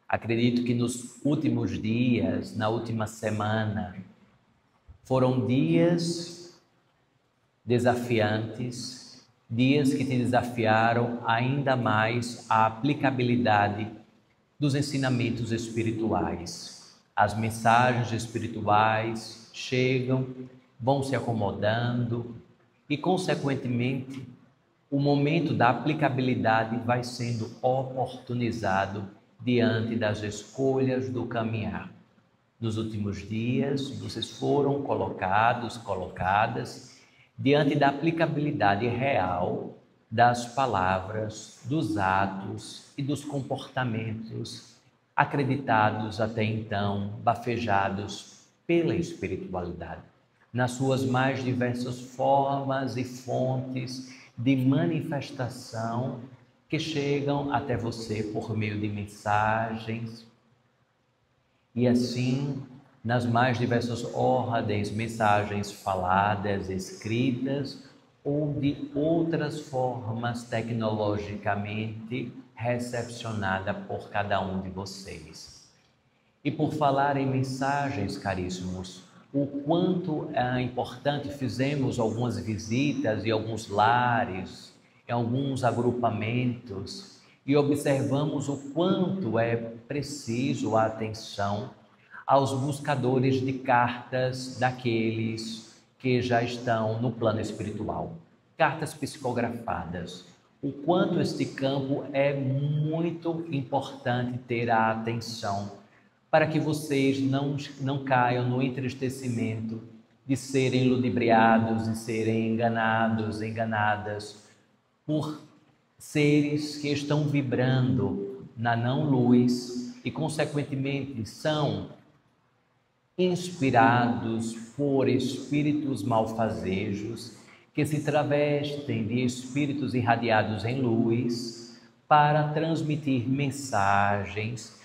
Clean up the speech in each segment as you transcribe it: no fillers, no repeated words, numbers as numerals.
Acredito que nos últimos dias, na última semana, foram dias desafiantes, dias que te desafiaram ainda mais a aplicabilidade dos ensinamentos espirituais. As mensagens espirituais chegam, vão se acomodando e, consequentemente, o momento da aplicabilidade vai sendo oportunizado diante das escolhas do caminhar. Nos últimos dias, vocês foram colocadas diante da aplicabilidade real das palavras, dos atos e dos comportamentos acreditados até então, bafejados pela espiritualidade, nas suas mais diversas formas e fontes de manifestação que chegam até você por meio de mensagens, e assim, nas mais diversas ordens, mensagens faladas, escritas ou de outras formas tecnologicamente recepcionada por cada um de vocês. E por falar em mensagens, caríssimos, o quanto é importante, fizemos algumas visitas em alguns lares, em alguns agrupamentos, e observamos o quanto é preciso a atenção aos buscadores de cartas daqueles que já estão no plano espiritual, cartas psicografadas. O quanto este campo é muito importante ter a atenção para que vocês não caiam no entristecimento de serem ludibriados, de serem enganados, enganadas por seres que estão vibrando na não-luz e, consequentemente, são inspirados por espíritos malfazejos que se travestem de espíritos irradiados em luz para transmitir mensagens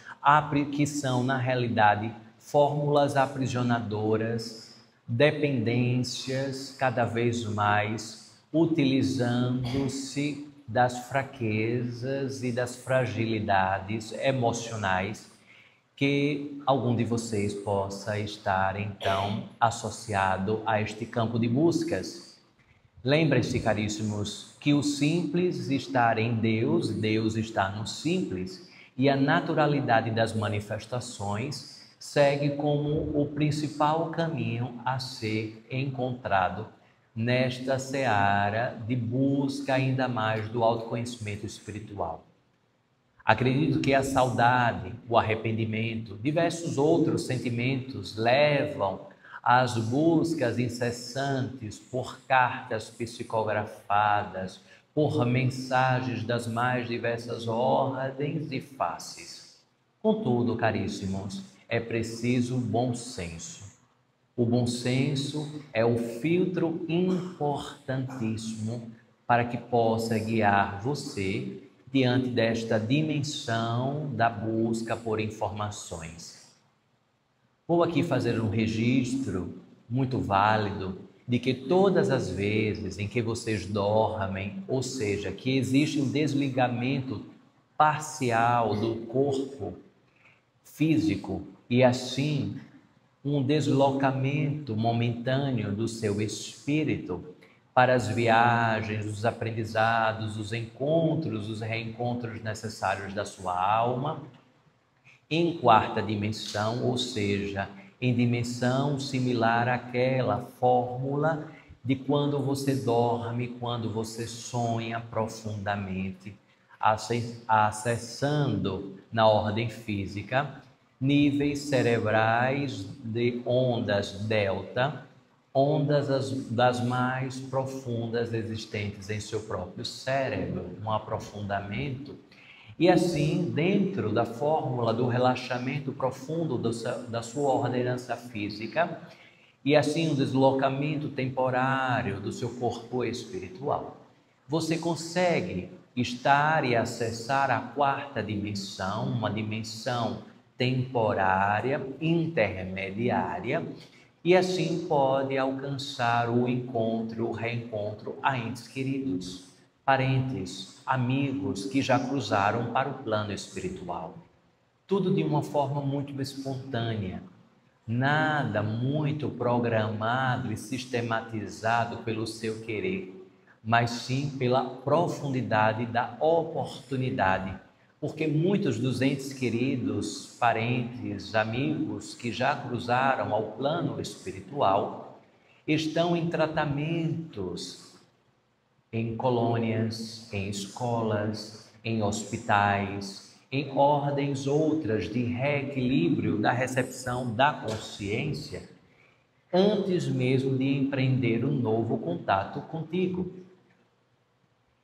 que são, na realidade, fórmulas aprisionadoras, dependências cada vez mais, utilizando-se das fraquezas e das fragilidades emocionais que algum de vocês possa estar, então, associado a este campo de buscas. Lembrem-se, caríssimos, que o simples está em Deus, Deus está no simples, e a naturalidade das manifestações segue como o principal caminho a ser encontrado nesta seara de busca ainda mais do autoconhecimento espiritual. Acredito que a saudade, o arrependimento, diversos outros sentimentos levam às buscas incessantes por cartas psicografadas, por mensagens das mais diversas ordens e faces. Contudo, caríssimos, é preciso bom senso. O bom senso é o filtro importantíssimo para que possa guiar você diante desta dimensão da busca por informações. Vou aqui fazer um registro muito válido de que todas as vezes em que vocês dormem, ou seja, que existe um desligamento parcial do corpo físico e assim um deslocamento momentâneo do seu espírito para as viagens, os aprendizados, os encontros, os reencontros necessários da sua alma, em quarta dimensão, ou seja, em dimensão similar àquela fórmula de quando você dorme, quando você sonha profundamente, acessando na ordem física níveis cerebrais de ondas delta, ondas das mais profundas existentes em seu próprio cérebro, um aprofundamento. E assim, dentro da fórmula do relaxamento profundo da sua ordenança física, e assim o deslocamento temporário do seu corpo espiritual, você consegue estar e acessar a quarta dimensão, uma dimensão temporária, intermediária, e assim pode alcançar o encontro, o reencontro a entes queridos, parentes, amigos que já cruzaram para o plano espiritual. tudo de uma forma muito espontânea, nada muito programado e sistematizado pelo seu querer, mas sim pela profundidade da oportunidade. Porque muitos dos entes queridos, parentes, amigos que já cruzaram ao plano espiritual estão em tratamentos, em colônias, em escolas, em hospitais, em ordens outras de reequilíbrio da recepção da consciência, antes mesmo de empreender um novo contato contigo.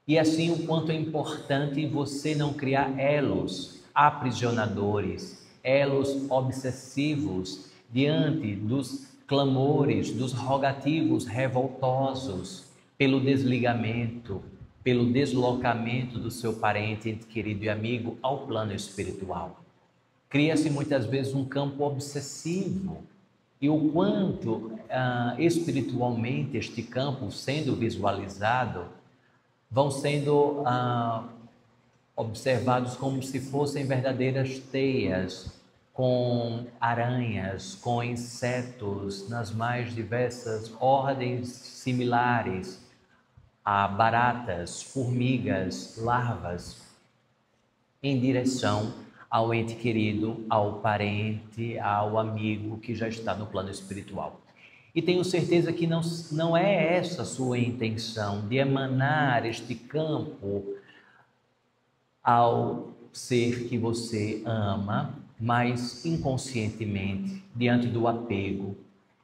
E assim, o quanto é importante você não criar elos aprisionadores, elos obsessivos diante dos clamores, dos rogativos revoltosos pelo desligamento, pelo deslocamento do seu parente, ente querido e amigo ao plano espiritual. Cria-se muitas vezes um campo obsessivo. E o quanto espiritualmente este campo sendo visualizado vão sendo observados como se fossem verdadeiras teias, com aranhas, com insetos nas mais diversas ordens similares a baratas, formigas, larvas, em direção ao ente querido, ao parente, ao amigo que já está no plano espiritual. E tenho certeza que não é essa a sua intenção, de emanar este campo ao ser que você ama, mas inconscientemente, diante do apego,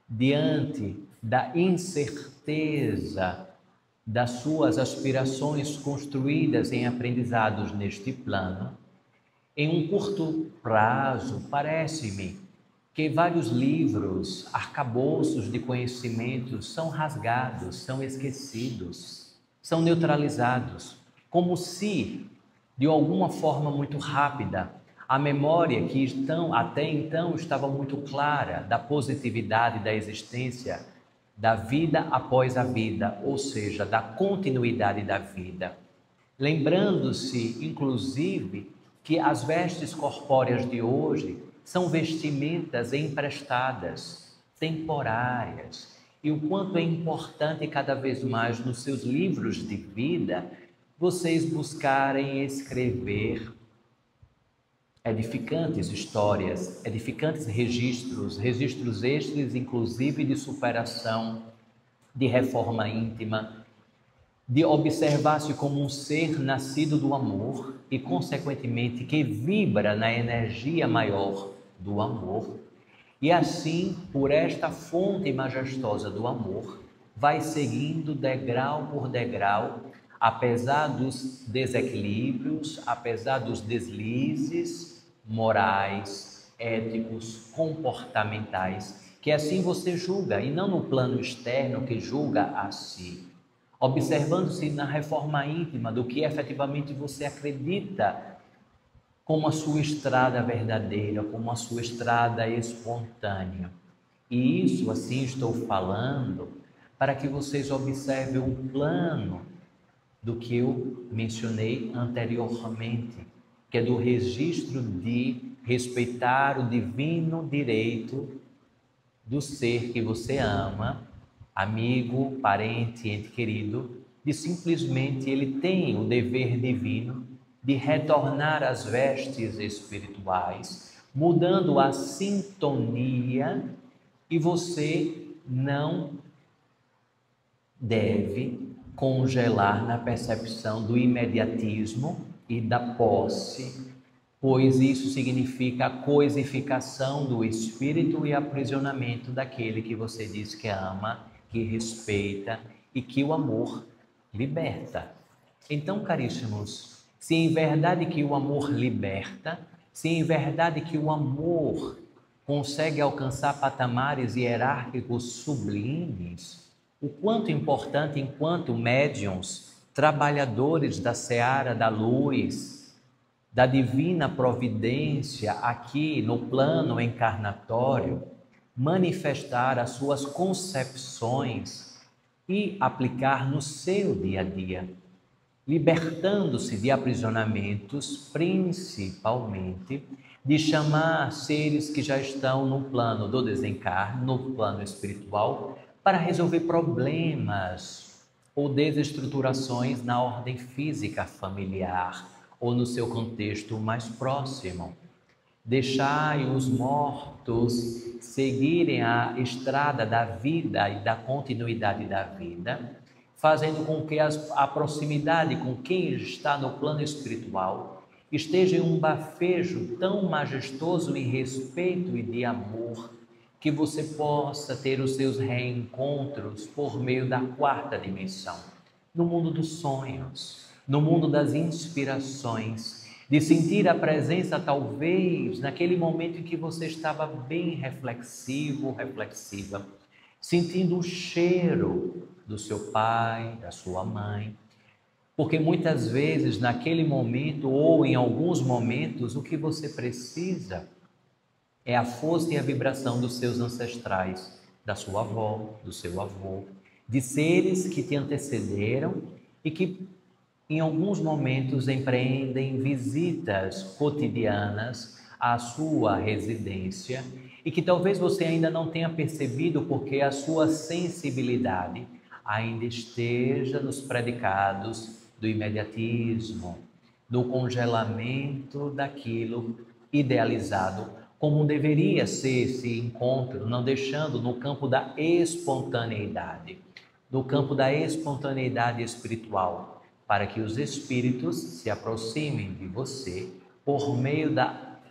diante da incerteza das suas aspirações construídas em aprendizados neste plano. Em um curto prazo, parece-me que vários livros, arcabouços de conhecimentos são rasgados, são esquecidos, são neutralizados, como se, de alguma forma muito rápida, a memória que até então estava muito clara da positividade da existência, da vida após a vida, ou seja, da continuidade da vida. Lembrando-se, inclusive, que as vestes corpóreas de hoje são vestimentas emprestadas, temporárias, e o quanto é importante cada vez mais nos seus livros de vida vocês buscarem escrever edificantes histórias, edificantes registros estes inclusive de superação, de reforma íntima, de observar-se como um ser nascido do amor e, consequentemente, que vibra na energia maior do amor. E assim, por esta fonte majestosa do amor, vai seguindo degrau por degrau, apesar dos desequilíbrios, apesar dos deslizes morais, éticos, comportamentais, que assim você julga, e não no plano externo que julga a si. Observando-se na reforma íntima do que efetivamente você acredita como a sua estrada verdadeira, como a sua estrada espontânea. E isso, assim, estou falando para que vocês observem o plano do que eu mencionei anteriormente, que é do registro de respeitar o divino direito do ser que você ama, amigo, parente, ente querido, de simplesmente ele tem o dever divino de retornar às vestes espirituais, mudando a sintonia, e você não deve congelar na percepção do imediatismo e da posse, pois isso significa a coisificação do espírito e aprisionamento daquele que você diz que ama, que respeita e que o amor liberta. Então, caríssimos, se em verdade que o amor liberta, se em verdade que o amor consegue alcançar patamares hierárquicos sublimes, o quanto importante enquanto médiuns, trabalhadores da seara da luz, da divina providência aqui no plano encarnatório, manifestar as suas concepções e aplicar no seu dia a dia, libertando-se de aprisionamentos, principalmente de chamar seres que já estão no plano do desencarne, no plano espiritual, para resolver problemas ou desestruturações na ordem física familiar ou no seu contexto mais próximo. Deixai os mortos seguirem a estrada da vida e da continuidade da vida, fazendo com que a proximidade com quem está no plano espiritual esteja em um bafejo tão majestoso em respeito e de amor, que você possa ter os seus reencontros por meio da quarta dimensão, no mundo dos sonhos, no mundo das inspirações, de sentir a presença talvez naquele momento em que você estava bem reflexivo, reflexiva, sentindo o cheiro do seu pai, da sua mãe, porque muitas vezes naquele momento ou em alguns momentos o que você precisa é a força e a vibração dos seus ancestrais, da sua avó, do seu avô, de seres que te antecederam e que em alguns momentos empreendem visitas cotidianas à sua residência e que talvez você ainda não tenha percebido porque a sua sensibilidade ainda esteja nos predicados do imediatismo, do congelamento daquilo idealizado como deveria ser esse encontro, não deixando no campo da espontaneidade, no campo da espontaneidade espiritual, para que os espíritos se aproximem de você por meio da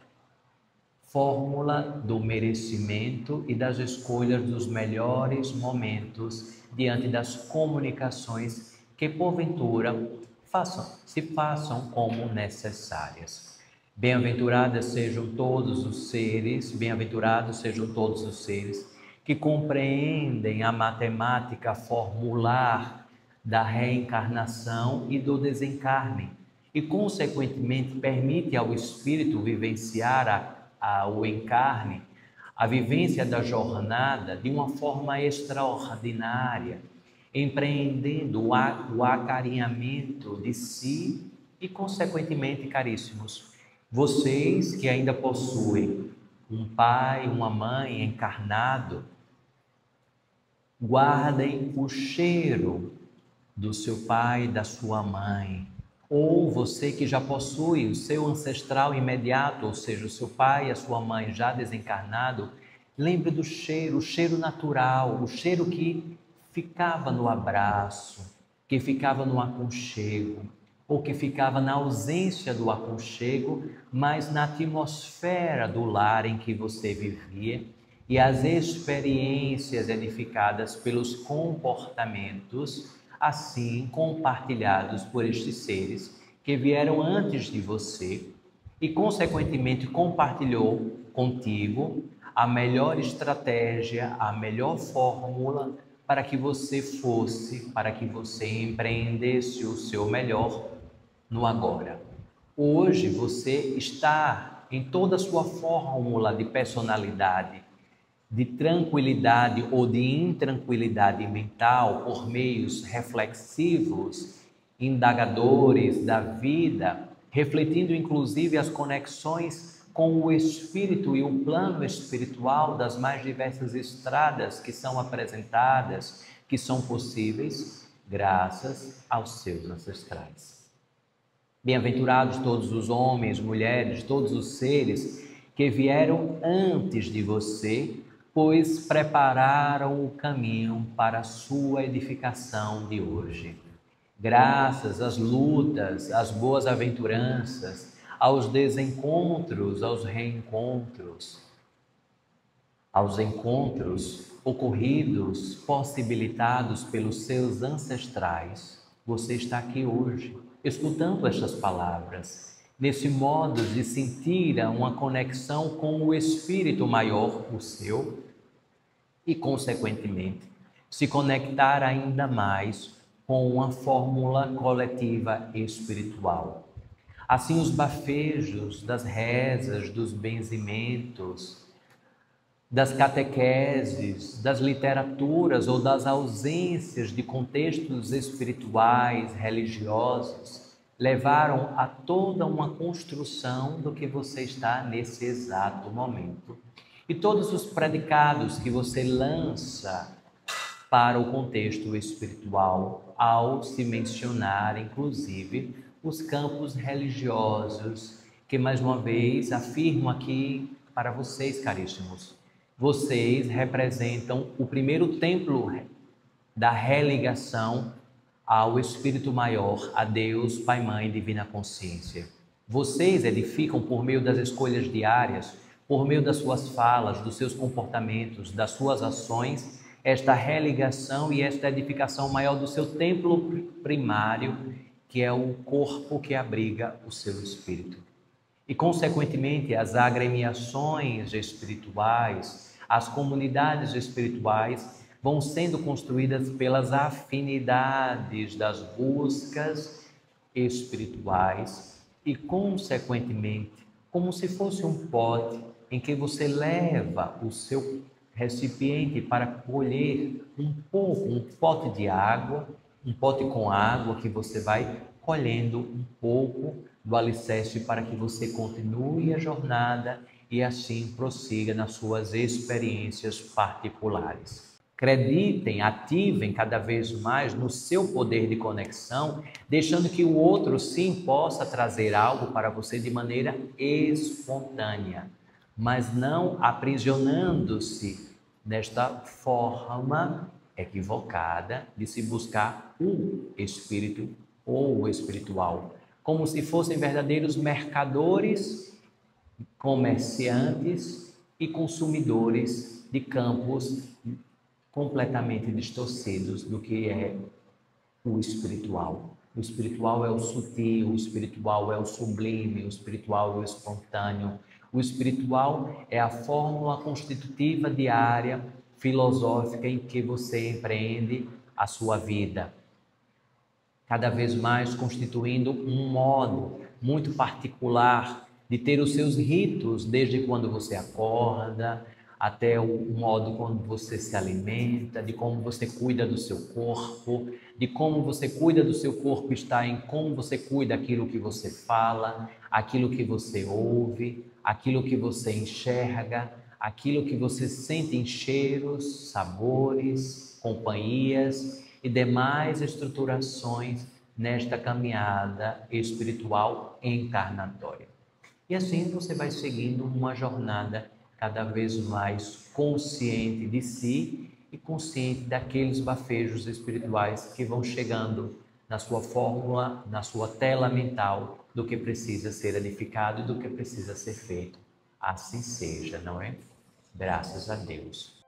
fórmula do merecimento e das escolhas dos melhores momentos diante das comunicações que porventura se façam como necessárias. Bem-aventurados sejam todos os seres que compreendem a matemática formular da reencarnação e do desencarne e, consequentemente, permite ao espírito vivenciar o encarne, a vivência da jornada de uma forma extraordinária, empreendendo o acarinhamento de si e, consequentemente, caríssimos, vocês que ainda possuem um pai, uma mãe encarnado, guardem o cheiro do seu pai e da sua mãe. Ou você que já possui o seu ancestral imediato, ou seja, o seu pai e a sua mãe já desencarnado, lembre do cheiro, o cheiro natural, o cheiro que ficava no abraço, que ficava no aconchego, ou que ficava na ausência do aconchego, mas na atmosfera do lar em que você vivia, e as experiências edificadas pelos comportamentos, assim compartilhados por estes seres que vieram antes de você e, consequentemente, compartilhou contigo a melhor estratégia, a melhor fórmula para que você empreendesse o seu melhor no agora. Hoje você está em toda a sua fórmula de personalidade, de tranquilidade ou de intranquilidade mental por meios reflexivos, indagadores da vida, refletindo inclusive as conexões com o espírito e o plano espiritual das mais diversas estradas que são apresentadas, que são possíveis graças aos seus ancestrais. Bem-aventurados todos os homens, mulheres, todos os seres que vieram antes de você, pois prepararam o caminho para a sua edificação de hoje. Graças às lutas, às boas aventuranças, aos desencontros, aos reencontros, aos encontros ocorridos, possibilitados pelos seus ancestrais, você está aqui hoje, escutando estas palavras, nesse modo de sentir uma conexão com o Espírito maior, o seu, e, consequentemente, se conectar ainda mais com uma fórmula coletiva espiritual. Assim, os bafejos das rezas, dos benzimentos, das catequeses, das literaturas ou das ausências de contextos espirituais, religiosos, levaram a toda uma construção do que você está nesse exato momento. E todos os predicados que você lança para o contexto espiritual, ao se mencionar, inclusive, os campos religiosos, que mais uma vez afirmo aqui para vocês, caríssimos, vocês representam o primeiro templo da religação ao Espírito Maior, a Deus, Pai, Mãe, Divina Consciência. Vocês edificam por meio das escolhas diárias, por meio das suas falas, dos seus comportamentos, das suas ações, esta religação e esta edificação maior do seu templo primário, que é o corpo que abriga o seu espírito. E, consequentemente, as agremiações espirituais, as comunidades espirituais vão sendo construídas pelas afinidades das buscas espirituais e, consequentemente, como se fosse um pote em que você leva o seu recipiente para colher um pote de água, um pote com água que você vai colhendo um pouco do alicerce para que você continue a jornada e assim prossiga nas suas experiências particulares. Acreditem, ativem cada vez mais no seu poder de conexão, deixando que o outro sim possa trazer algo para você de maneira espontânea, mas não aprisionando-se nesta forma equivocada de se buscar o espírito ou o espiritual, como se fossem verdadeiros mercadores, comerciantes e consumidores de campos completamente distorcidos do que é o espiritual. O espiritual é o sutil, o espiritual é o sublime, o espiritual é o espontâneo. O espiritual é a fórmula constitutiva diária, filosófica em que você empreende a sua vida. Cada vez mais constituindo um modo muito particular de ter os seus ritos, desde quando você acorda, até o modo quando você se alimenta, de como você cuida do seu corpo, de como você cuida do seu corpo está em como você cuida daquilo que você fala, aquilo que você ouve, aquilo que você enxerga, aquilo que você sente em cheiros, sabores, companhias e demais estruturações nesta caminhada espiritual encarnatória. E assim você vai seguindo uma jornada cada vez mais consciente de si e consciente daqueles bafejos espirituais que vão chegando na sua fórmula, na sua tela mental do que precisa ser edificado e do que precisa ser feito. Assim seja, não é? Graças a Deus.